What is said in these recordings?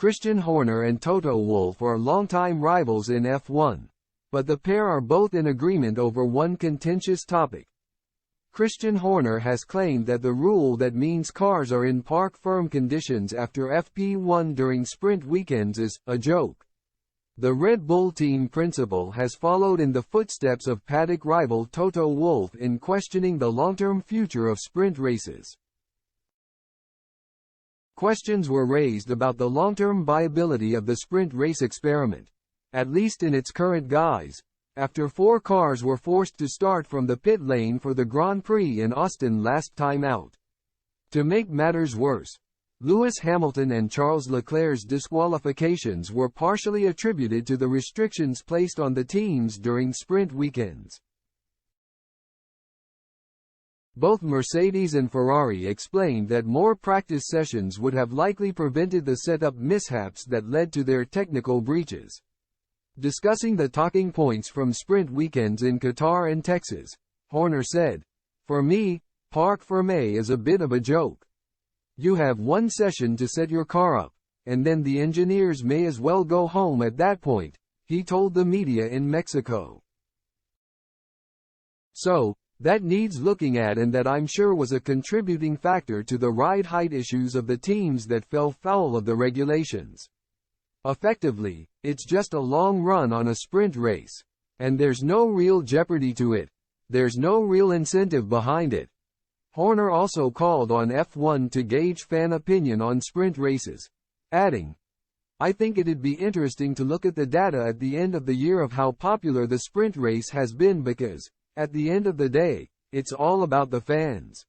Christian Horner and T0to Wolff are longtime rivals in F1, but the pair are both in agreement over one contentious topic. Christian Horner has claimed that the rule that means cars are in park firm conditions after FP1 during sprint weekends is a joke. The Red Bull team principal has followed in the footsteps of paddock rival T0to Wolff in questioning the long-term future of sprint races. Questions were raised about the long-term viability of the sprint race experiment, at least in its current guise, after 4 cars were forced to start from the pit lane for the Grand Prix in Austin last time out. To make matters worse, Lewis Hamilton and Charles Leclerc's disqualifications were partially attributed to the restrictions placed on the teams during sprint weekends. Both Mercedes and Ferrari explained that more practice sessions would have likely prevented the setup mishaps that led to their technical breaches. Discussing the talking points from sprint weekends in Qatar and Texas, Horner said, "For me, Parc Fermé is a bit of a joke. You have one session to set your car up, and then the engineers may as well go home at that point," he told the media in Mexico. So, that needs looking at, and that I'm sure was a contributing factor to the ride height issues of the teams that fell foul of the regulations. Effectively, it's just a long run on a sprint race. And there's no real jeopardy to it. There's no real incentive behind it. Horner also called on F1 to gauge fan opinion on sprint races, adding, "I think it'd be interesting to look at the data at the end of the year of how popular the sprint race has been, because, at the end of the day, it's all about the fans.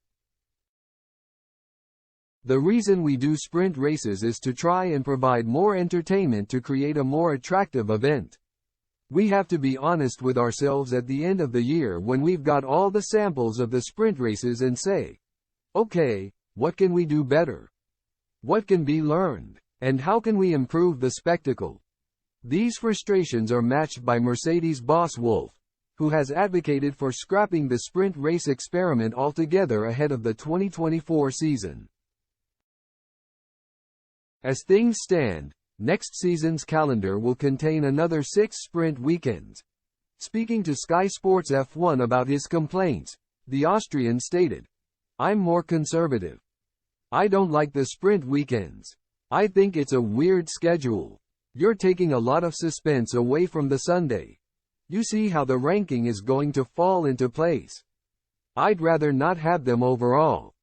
The reason we do sprint races is to try and provide more entertainment, to create a more attractive event. We have to be honest with ourselves at the end of the year when we've got all the samples of the sprint races and say, okay, what can we do better? What can be learned? And how can we improve the spectacle?" These frustrations are matched by Mercedes boss Wolff, who has advocated for scrapping the sprint race experiment altogether ahead of the 2024 season. As things stand, next season's calendar will contain another 6 sprint weekends. Speaking to Sky Sports F1 about his complaints, the Austrian stated, "I'm more conservative. I don't like the sprint weekends. I think it's a weird schedule. You're taking a lot of suspense away from the Sunday. You see how the ranking is going to fall into place. I'd rather not have them overall."